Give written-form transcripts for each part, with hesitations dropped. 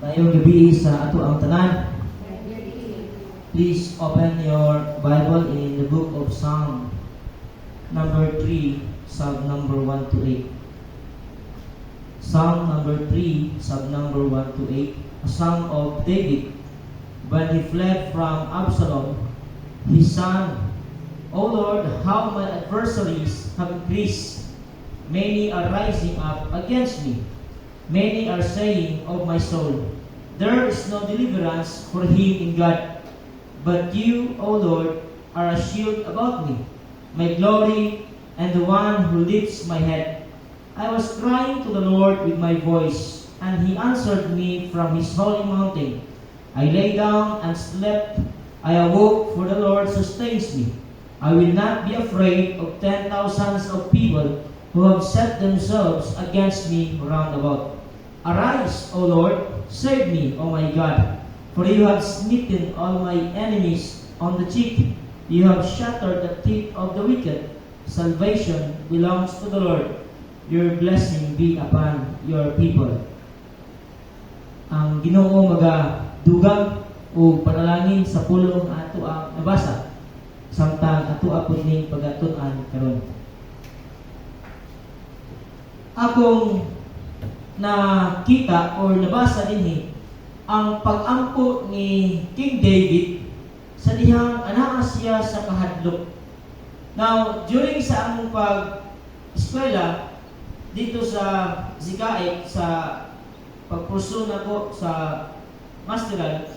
Ngayong gabi sa ato ang tanan. Please open your Bible in the book of Psalm number 3, sub number 1 to 8. Psalm number 3, sub number 1 to 8. A psalm of David when he fled from Absalom, his son. O Lord, how my adversaries have increased. Many are rising up against me. Many are saying of my soul, there is no deliverance for him in God. But you, O Lord, are a shield about me, my glory, and the one who lifts my head. I was crying to the Lord with my voice, and he answered me from his holy mountain. I lay down and slept. I awoke, for the Lord sustains me. I will not be afraid of 10,000 of people who have set themselves against me round about. Arise, O Lord, save me, O my God, for you have smitten all my enemies on the cheek. You have shattered the teeth of the wicked. Salvation belongs to the Lord. Your blessing be upon your people. Ang Ginoo magadugang o panalangin sa pulong ato ang nabasa, samtang ato apod ning pagatun-an karon. Akong nakita or nabasa dinhi ang pag-ampo ni King David sa dihang anaa siya sa kahadlok. Now, during sa among pag-eskwela dito sa Zikaik, sa pagpurso nako sa masteral,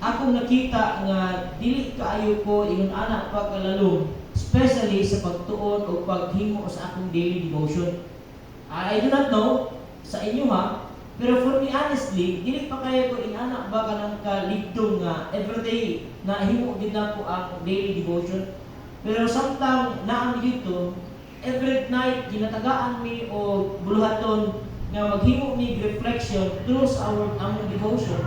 akong nakita nga dili kaayo ko ingon ana pagkalalom, especially sa pagtuon o paghimo sa akong daily devotion. I do not know sa inyo ha, pero for me honestly, dili pa kayo ko inana ba kanang kaligdong nga everyday na himo gid nako ang daily devotion. Pero samtang naa mi dito, every night ginatagaan mi o buluhaton nga maghimo mi reflection through our among devotion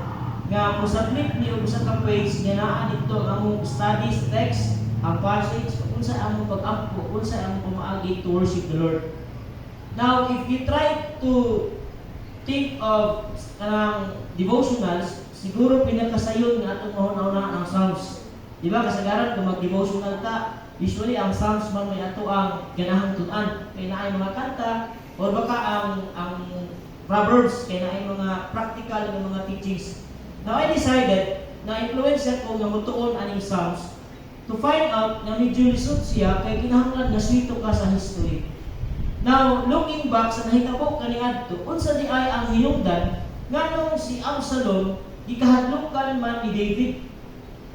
nga mo-submit ni og usa ka page nga naa dito ang among studies text, ang passage unsa among pag-ampo, unsa among pamaagi to worship the Lord. Now, if you try to think of devotionals, siguro pinakasayon nga atong mahuna-una ang Psalms. Di ba, kasagaran kung mag-devotional ka, usually ang Psalms man may ato ang ganahang tunan. Kaya na ay mga kanta, o baka ang Proverbs, kaya na ay mga practical ng mga teachings. Now, I decided na influence ko nga mutuon aning Psalms to find out na medyo lisod siya kay kinahanglan na swito ka sa history. Now, looking back sa nahitabo kaniadto, unsa di ay ang hinungdan nganong si Absalom gikahadlukan man ni David.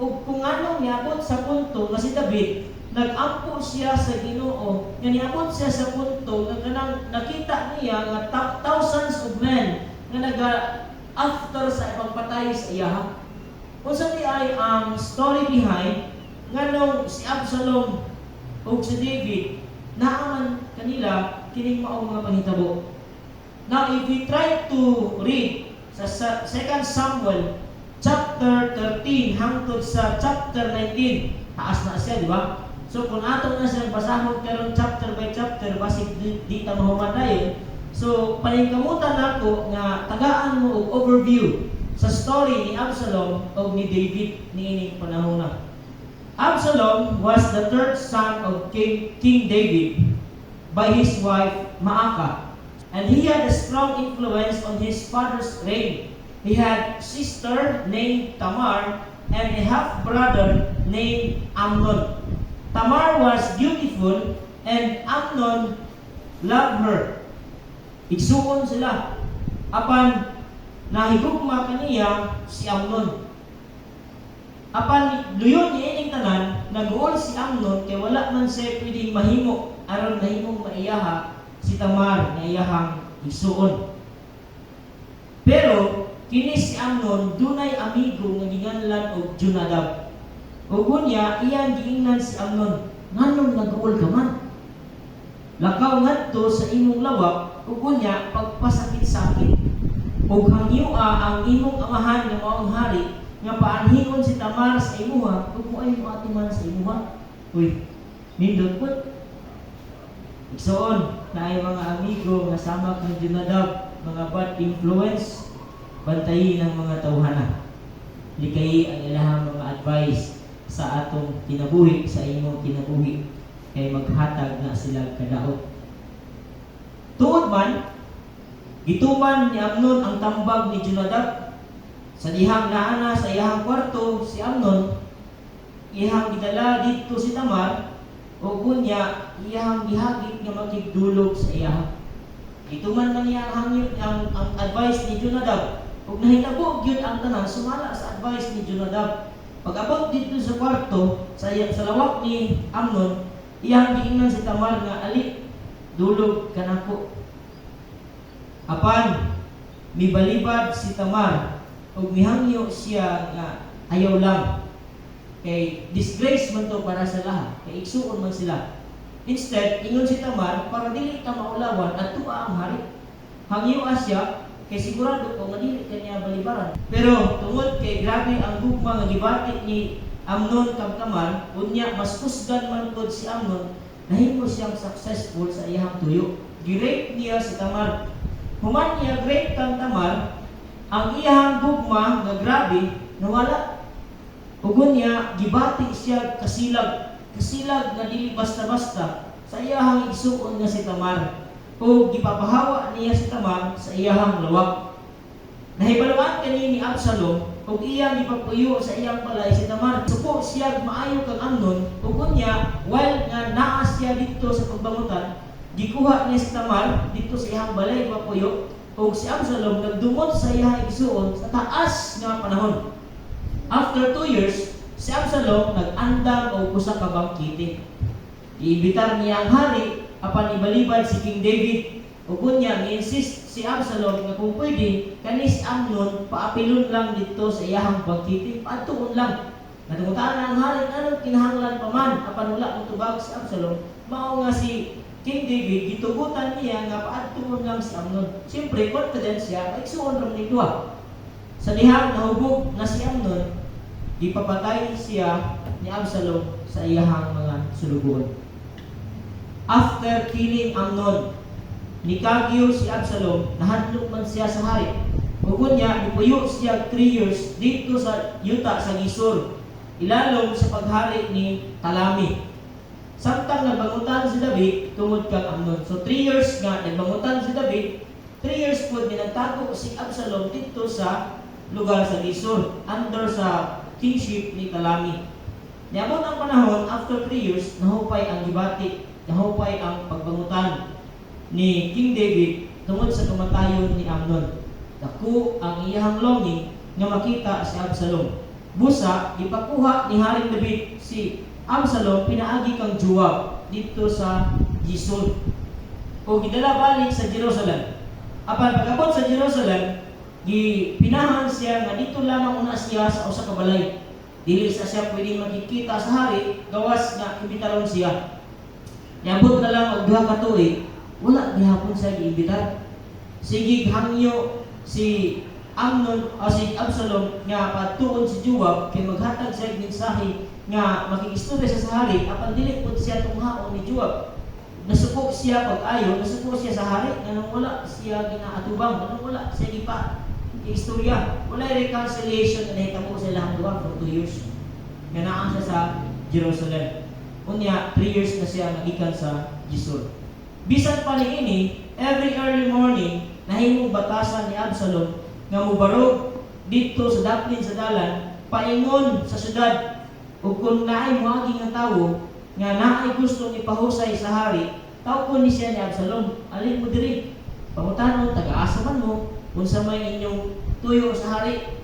O kung anong niabot sa punto nga si David nag-ampo siya sa Ginoo, nga niabot siya sa punto nga kanang nakita niya nga thousands of men nga after sa ipagpatay sa iya. Unsa di ay ang story behind nganong si Absalom o si David naaman kanila kining maong mga panghitabo. Now, if we try to read sa 2 Samuel chapter 13 hangtod sa chapter 19, taas na siya, di ba? So, kung atong na siyang basahon karon chapter by chapter, basig di ta mahumadayon. So, paningkamutan nako nga tagaan mo og overview sa story ni Absalom o ni David niining panahon na. Absalom was the third son of King David by his wife Maacah, and he had a strong influence on his father's reign. He had a sister named Tamar and a half-brother named Amnon. Tamar was beautiful and Amnon loved her. Igsuon sila. Apan nahigugma kaniya si Amnon. Apan luyon ni ining tanan, nag-uol si Amnon kay wala man siya pwedeng mahimo aron mahimong maiyaha si Tamar na iyahang igsuon. Pero kini si Amnon dunay amigo nga ginganlan og Jonadab. Ug unya iyang giingnan si Amnon, nganong nag-uol ka man? Lakaw ngadto sa imong lawak ug unya pagpasakit-sakit. Ug hangyoa ang imong amahan nga maong hari nga paanhingon si Tamar sa imuha, ug mo ay mo atiman sa imuha. Uy, nindot pud. Igsoon na ay mga amigo nga sama kang Jonadab, mga bad influence. bantayi ng mga tawhana. Likayi ang ilahang mga advice sa atong kinabuhi, sa imong kinabuhi, kay maghatag na sila kadaot. Tuod man, gituman ni Amnon ang tambag ni Jonadab. Sa dihang naana sa iyahang kwarto si Amnon, iyahang gidala dito si Tamar, o kunya iyahang gihagit nga makigdulog sa iyahang. Gituman man niya ang advice ni Jonadab, ug nahitabo gyud ang tanan sumala sa advice ni Jonadab. Pag-abot dito sa kwarto, sa lawak ni Amnon, iyang giingnan si Tamar nga, ali, dulog kanako. Apan mibalibad si Tamar ug mihangyo siya nga ayaw lang. Kay disgrace man to para sa lahat, kay igsuon man sila. Instead, ingon si Tamar, para dili ka maulawan at tuwa ang hari. Hangyo siya, kay sigurado ko nga dili kanya balibaran. Pero tungod kay grabe ang gugma nga gibati ni Amnon kang Tamar, unya mas kusgan man pod si Amnon, nahimo siyang successful sa iyang tuyo. Gi-rape niya si Tamar. Human niya rape kang Tamar, ang iyang gugma nga grabe nawala. Ugon niya gibati siya kasilag nga dili basta-basta sa iyang igsuon nga si Tamar. O gipapahawa niya si Tamar sa iyang lawak. Nahibaluan kani ni Absalom ug iyang gipapuyo sa iyang balay si Tamar. Suko siya maayo kang Amnon, ug unya while nga naa siya dito sa pagbangutan, gikuha niya si Tamar dito sa iyang balay papuyo, ug si Absalom nagdumot sa iyang igsuon sa taas nga panahon. After 2 years, si Absalom nag-andam og usa ka bangkite. Iibitar niya ang hari apan ibalibad si King David. Ug unya ni-insist si Absalom nga kung pwede kani si Amnon paapilon lang dito sa iyang bangkite, paatuon lang. Natungutaan na ang hari anong kinahanglan pa man apan wala motubag si Absalom. Mao nga si King David gitugutan niya nga paatuon lang si Amnon. Siyempre confident siya igsuon ra ni duha. Sa dihang nahubog na si Amnon, gipapatay siya ni Absalom sa iyahang mga sulugoon. After killing Amnon, nikagyo si Absalom, nahadlok man siya sa hari. Ug niya ipuyo siya 3 years dito sa yuta sa Gisor, ilalom sa paghari ni Talami. Samtang nagbangutan si David tungod kang Amnon. So 3 years nga nagbangutan si David, 3 years po ginagtago si Absalom dito sa lugar sa Gisor, under sa kingship ni Talami. Niabot ang panahon, after 3 years, nahupay ang gibati, nahupay ang pagbangutan ni King David tungod sa kamatayon ni Amnon. Dako ang iyang longing nga makita si Absalom. Busa, ipakuha ni Haring David si Absalom pinaagi kang Joab dito sa Gisor. O gidala balik sa Jerusalem. Apan pag-abot sa Jerusalem, gipinahan siya nga dito lamang una siya sa usa ka balay. Dili sa siya pwedeng makikita sa hari, gawas nga imbitaron siya. Niabot na lang og duha ka tuig, wala gihapon siya giimbitar. Sige hangyo si Amnon o si Absalom nga patuon si Joab kay maghatag siya mensahe nga makikistorya siya sa hari, apan dili pud siya tunghaon ni Joab. Nasupok siya pag-ayo, nasupok siya sa hari, nga wala siya ginaatubang, nga wala siya istorya. Wala reconciliation na nahitabo sa ilang duwa for 2 years. Nga naan siya sa Jerusalem. Unya, 3 years na siya nagikan sa Gisor. Bisan pa niini, every early morning, nahimong batasan ni Absalom nga mubarog dito sa daplin sa dalan, paingon sa syudad. Ug kung naay moagi nga tawo nga naay gustong ipahusay sa hari, tawgon ni siya ni Absalom, alin mo diri? Pangutanon, taga-asa man mo, unsa may inyong tuyo sa hari.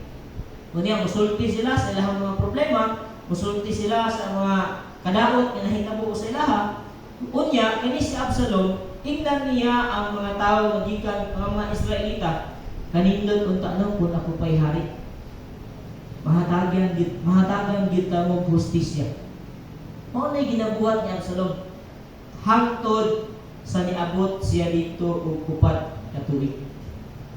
Unya musulti sila sa ilang mga problema, musulti sila sa mga kadaot nga nahitabo sa ilaha. Unya kani si Absalom, ingnan niya ang mga tawo nga gikan ang mga Israelita, kanindot unta no kun ako pay hari. Mahatagan gid ta mo hustisya. Mao nay ginabuhat ni Absalom hangtod sa niabot siya dito og 4 ka tuig.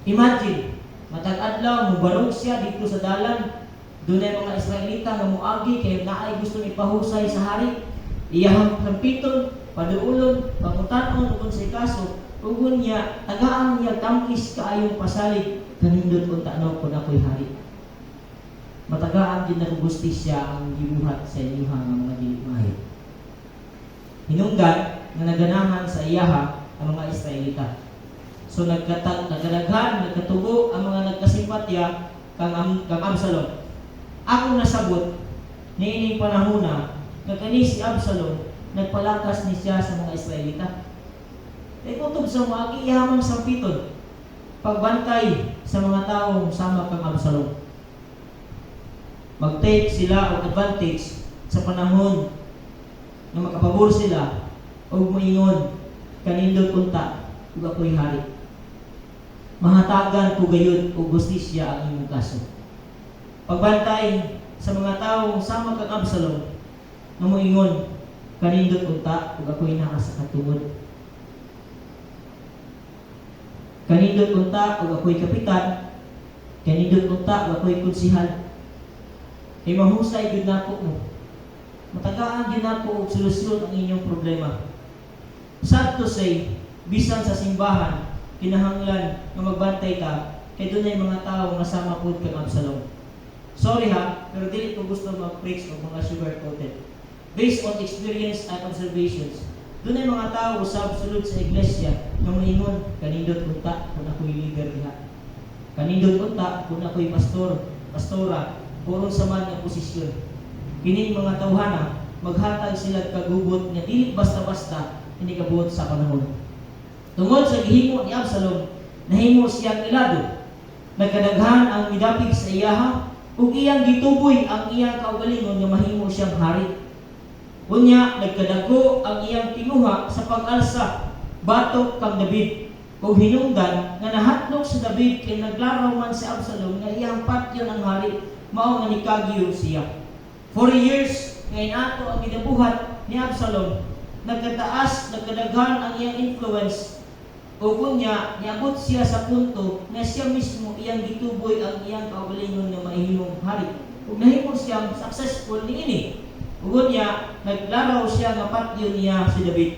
Imagine, matag adlaw mubarog siya dito sa dalan. Dunay mga Israelita nga moagi kay naay gusto ipahusay sa hari. Iyahang kampiton, paduulon, pangutanon ug unsay kaso, Ugon niya, tagaan niya tangkis kaayong pasalig, kanindot kung taano kung ako'y hari. Matagaan din na gustisya ang gibuhat sa inyuha ng mga diligmahit. Hinunggan na naganahan sa iyaha ang mga Israelita. So nagkadaghan, nagkatubo ang mga nagkasimpatya kang Absalom. Ako nasabot, niining panahuna, nagkani si Absalom, nagpalakas ni siya sa mga Israelita. E kutob sa mga iyaman sa piton, pagbantay sa mga taong sama kang Absalom. Mag-take sila o advantage sa panahon na makapabor sila o maingon kanindot unta ug ako'y hari. Mahatagan ko gayud og gustisya ang imong kaso. Pagbantay sa mga taong sama kang Absalom na moingon kanindot unta ug ako'y naa sa katungod. Kanindot unta ug ako'y kapitan, kanindot unta ug ako'y konsihal. Kay mahusay gyud nako mo. Matagaan gyud nako og solusyon ang inyong problema. Sad to say, bisan sa simbahan, kinahanglan nga magbantay ka kay dunay mga tawo nga sama pud kang Absalom. Sorry ha, pero dili ko gusto mag-preach og mga sugar coated. Based on experience and observations, dunay mga tawo sa absolute sa iglesia nga moingon kanindot unta kun ako'y leader diha. Kanindot unta kun ako'y pastor, pastora, oron sa man nga posisyon. Kining mga tawhana maghatag sila kagubot nga dili basta-basta hindi kabuot sa panahon. Tungod sa gihimo ni Absalom, nahimo siyang ilado. Nagkadaghan ang midapig sa iyaha ug iyang gituboy ang iyang kaugalingon nga mahimo siyang hari. Unya nagkadako ang iyang tinuha sa pag-alsa batok kang David. Ug hinungdan nga nahatlok sa David kay naglaraw man si Absalom nga iyang patyon ang hari, mao nga nikagyo siya. 40 years ngayon ato ang gidabuhat ni Absalom, nagkataas, nagkadaghan ang iyang influence. O kunya, niabot siya sa punto na siya mismo iyang gituboy ang iyang kaugalingon nga mahimong hari. Ug nahimo siyang successful niini. O kunya, naglaraw siya nga patyon niya si David.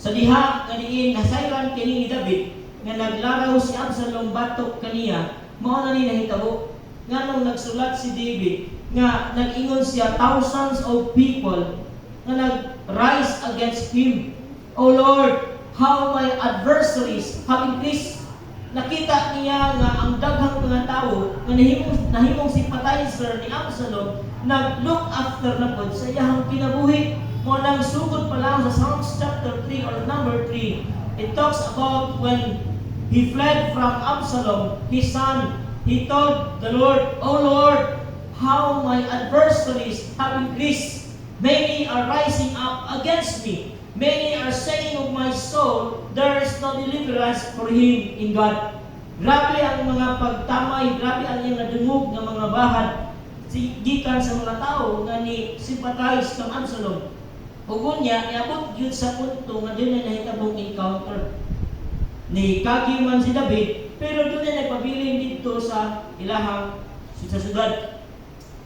Sa diha nga diin nasayran kini ni David nga naglaraw si Absalom batok kaniya, mao na ni nahitabo nganong nagsulat si David nga nag-ingon siya thousands of people nga nag-rise against him. O Lord, how my adversaries have increased. Nakita niya nga ang daghang mga tao nga nahimong sympathizer ni Absalom nag-look after na pod sa iyang kinabuhi. Mo nang sugod pa lang sa Psalms chapter 3 or number 3, it talks about when he fled from Absalom, his son. He told the Lord, O Lord, how my adversaries have increased. Many are rising up against me. Many are saying of my soul, there is no deliverance for him in God. Grabe ang mga pagtamay, grabe ang iyang nadungog ng mga bahad gikan sa mga tao nga ni sympathize kang Absalom. Ug unya niabot gyud sa punto nga dinay nahitabong encounter ni kagyo man si David, pero dunay nagpabilin dito sa ilahang sa syudad.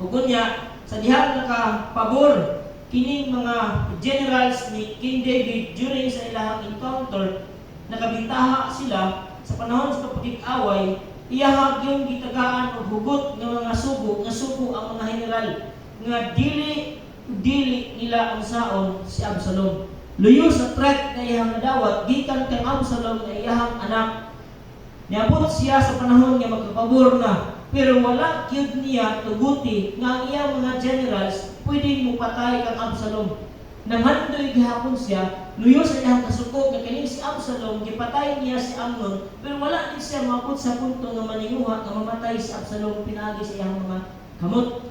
Ug unya sa diha nakapabor kining mga generals ni King David during sa ilahang encounter, nakabintaha sila sa panahon sa pagkik-away, iyahag yung gitagaan o hugot ng mga subo ang mga general nga dili nila ang saon si Absalom. Luyo sa threat na iyahang nadawat gikan kay Absalom na iyahang anak. Niabot siya sa panahon nga magkapabor na, pero wala gyud niya tuguti nga ang iyang mga generals pwedeng mupatay kang Absalom. Nanghandoy gihapon siya, luyo sa iyang kasuko nga kining si Absalom, gipatay niya si Amnon, pero wala din siya mabot sa punto nga maninguha nga mamatay si Absalom pinagi sa iyang mga kamot.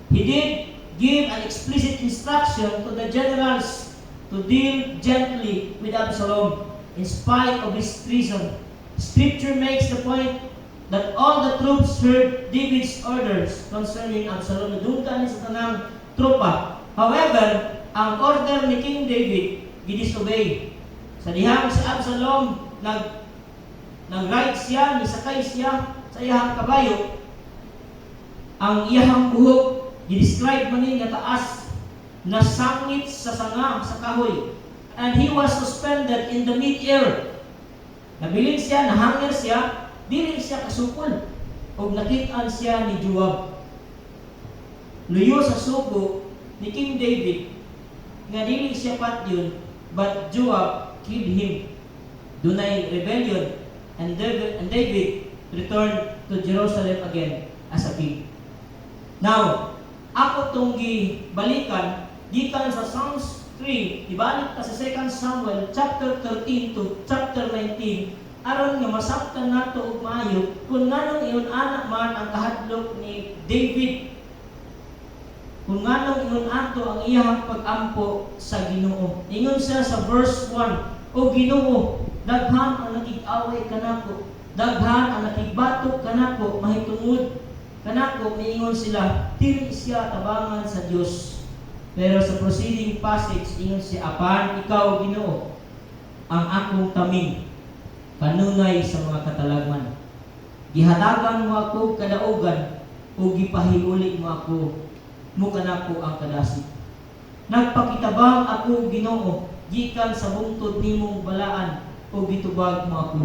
He did give an explicit instruction to the generals to deal gently with Absalom in spite of his treason. Scripture makes the point that all the troops heard David's orders concerning Absalom. Nadungkan sa tanang tropa. However, ang order ni King David gidisobey. Sa dihang si Absalom nag-ride siya, nisakay siya sa iyahang kabayo. Ang iyahang buhok gidescribe man ni nga taas, nasangit sa sanga sa kahoy. and he was suspended in the mid-air. Nabilin siya, nahanger siya, dili siya kasupol. O nakitaan siya ni Joab. Luyo sa sugo ni King David, nga dili siya patyon, but Joab killed him. Dunay rebellion, and David returned to Jerusalem again as a king. Now, ako itong balikan, gikan sa Psalms 3, ibalik ka sa 2 Samuel chapter 13 to chapter 19, aron nga masabtan nato og maayo kung nganong iyon anak man ang kahadlok ni David, kung nganong iyon ato ang iyang pag-ampo sa Ginoo. Ingon siya sa verse 1, O Ginoo, daghan ang nakig-away kanako, daghan ang nakigbatok kanako, mahitungod kanako, miingon sila, dili siya tabangan sa Dios. Pero sa preceding passage, ingon siya, apan ikaw, Ginoo, ang akong taming, kanunay sa mga katalagman. Gihatagan mo ako kadaugan, o gipahiuli mo ako, muka nako ang kadasig. Nagpakitabang ako, Ginoo, gikan sa bungtod nimong balaan, o gitubag mo ako.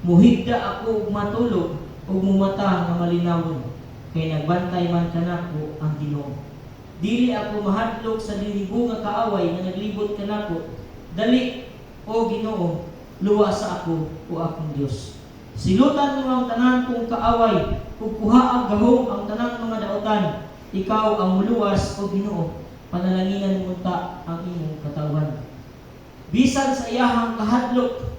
Muhigda ako og matulog, o mumata nga malinawon, kay nagbantay man kanako ang Ginoo. Dili ako mahadlok sa dilibo nga kaaway nga naglibot kanako. Dali, o Ginoo, luwa sa ako, o akong Dios. Silutan mo ang tanan kong kaaway, ug kuha ang gahom ang tanang mga daotan. Ikaw ang muluwas, o Ginoo, panalanginan mo ta ang imong katawan. Bisan sa iyahang kahadlok,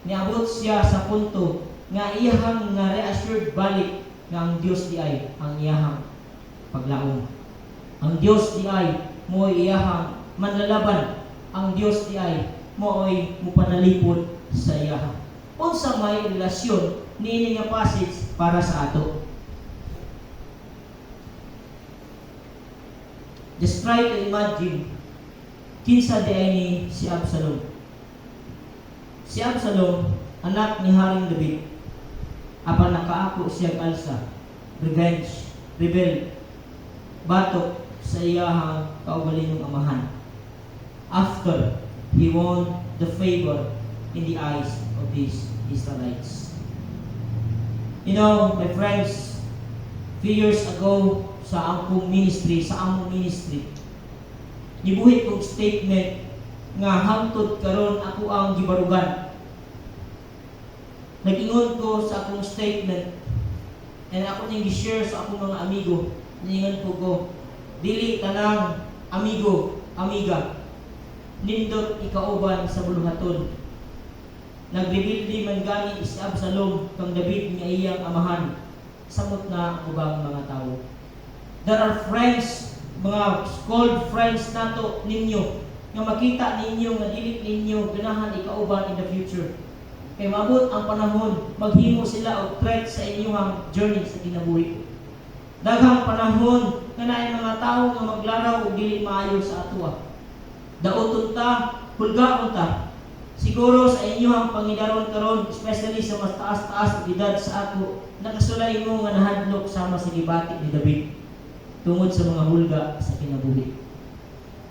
niabot siya sa punto nga iyahang nga reassured balik nga ang Dios di ay ang iyahang paglaom. Ang Dios di ay mo iyahang manlalaban. Ang Dios di ay mo ay mupanalipod sa iyahang. Unsa may relasyon niini nga passage para sa ato? Just try to imagine kinsa di ay ni si Absalom. Si Absalom, anak ni Haring David, apan nakaako siya alsa, revenge, rebel, batok sa iyahang kaugalingong amahan. After he won the favor in the eyes of these Israelites. You know, my friends, few years ago sa among ministry, gibuhit kong statement nga hangtod karon ako ang gibarugan. Nag-ingon ko sa akong statement and ako ning gi-share sa akong mga amigo. Ningon ko dili tanang amigo, amiga, nindot ikauban sa buluhaton. Nagrebuild man gani si Absalom kang David nga iyang amahan. Samot na ang ubang mga tao. There are friends, mga called friends nato ninyo, nga makita ninyo nga dili ninyo ganahan ikauban in the future. Kay maabot ang panahon, maghimo sila og threat sa inyong journey sa kinabuhi. Daghang panahon nga naay mga tawo nga maglaraw og dili maayo sa atoa. Daoton ta, hulgaon ta. Siguro sa inyong pangidaron karon, especially sa mas taas-taas na edad sa ako, nakasulay mo nga nahadlok sama sa gibati ni David tungod sa mga hulga sa kinabuhi.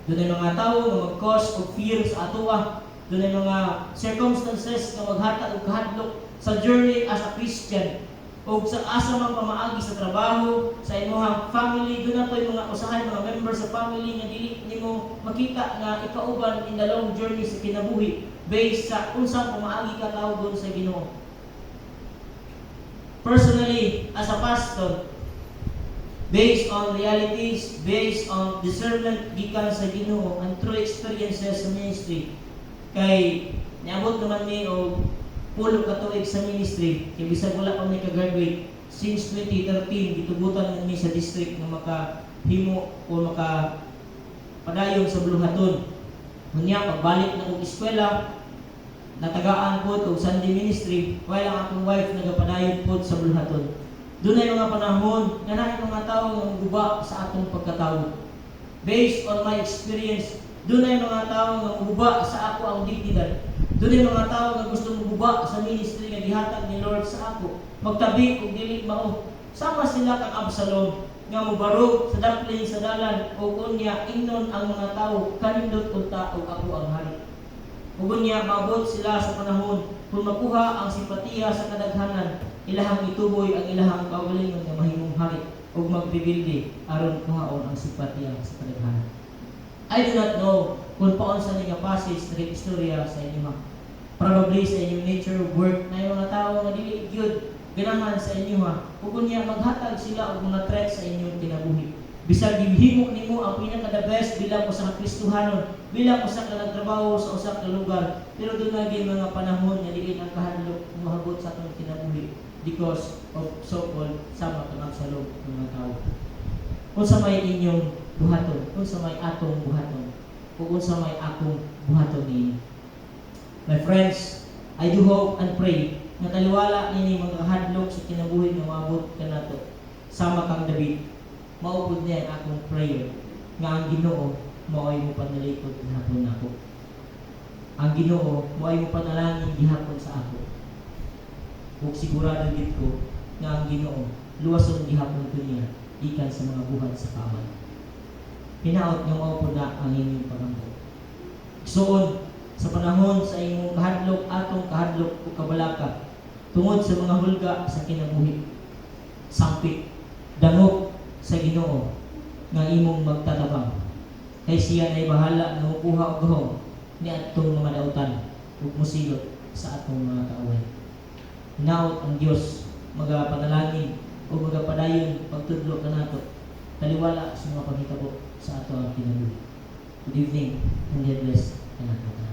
Doon ay mga tao nga mag-cause of fear sa atoa. Doon ay mga circumstances nga maghatag og kahadlok sa journey as a Christian o sa asa mang pamaagi sa trabaho, sa imong family. Doon na to'y mga usahay, mga members sa family nga dili nimo makita nga ikauban in the long journey sa kinabuhi based sa unsang pamaagi ka tawgon sa Ginoo. Personally, as a pastor, based on realities, based on discernment gikan sa Ginoo and true experiences sa ministry, kay niabot naman ni o pulo ka tuig sa ministry, kay bisag wala pa may ka-graduate since 2013, gitugutan ni sa district nga makahimo o makapadayon sa buluhaton. Unya pagbalik na og eskwela, natagaan po og Sunday ministry, while ang akong wife nagapadayon po sa buluhaton. Doon ay mga panahon nga naay mga tao nga guba sa atong pagkatao. Based on my experience, doon ay mga tao nga guba sa ako ang dignidad. Doon ay mga tao nga gusto guba sa ministry nga gihatag ni Lord sa ako. Magtabi og dili mao. Sama sila kang Absalom nga mobarog sa dapling sa dalan o unya ingnon ang mga tao kanindot unta og ako ang hari. Ug unya maabot sila sa panahon kung makuha ang simpatiya sa kadaghanan, ilahang ituboy ang ilahang kaugalingon nga mahimong hari ug magbibildi aron kuhaon ang simpatiya sa kadaghanan. I do not know kung paunsa ni nga passage na istorya sa inyo ha. Probably sa inyong nature of work na yung mga tao nga dili gyud ganahan sa inyo ha. Ug unya maghatag sila og mga threat sa inyong kinabuhi. Bisag gihimo nimo ang pinaka the best bilang usa ka Kristohanon, bilang usa ka nagtrabaho sa usa ka lugar, pero doon lagi mga panahon nga dili ang kahadlok mohabot sa atong kinabuhi because of so-called sama kamagsalog ng mga tao. Kung sa may inyong buhaton, kung sa may atong buhaton, o kung sa may akong buhaton ninyo. My friends, I do hope and pray na taliwala ninyo mga hadlok sa kinabuhi nga maabot ka nato. Sama kang David, maupod niya ang akong prayer nga ang Ginoo maoy mo panalikod gihapon nako. Ang Ginoo maoy mo panalangin gihapon sa ako. Ug sigurado gid ko nga ang Ginoo luwason gihapon ko niya ikan sa mga buhat sa kawan. Hinaot nga maupod na ang inyong pagambot. Soon sa panahon sa imong kahadlok atong kahadlok o kabalaka tungod sa mga hulga sa kinabuhi, sampit dangop sa Ginoo nga imong magtatabang kay siya nay bahala nga mukuha og gahom ni atong mga dautan ug mosilot sa atong mga kaaway. Hinaot ang Dios magapanalangin o magapadayon pagtudlo kanato taliwala sa mga paghitabo sa ato ang kinabuhi. Good evening and God bless kanato.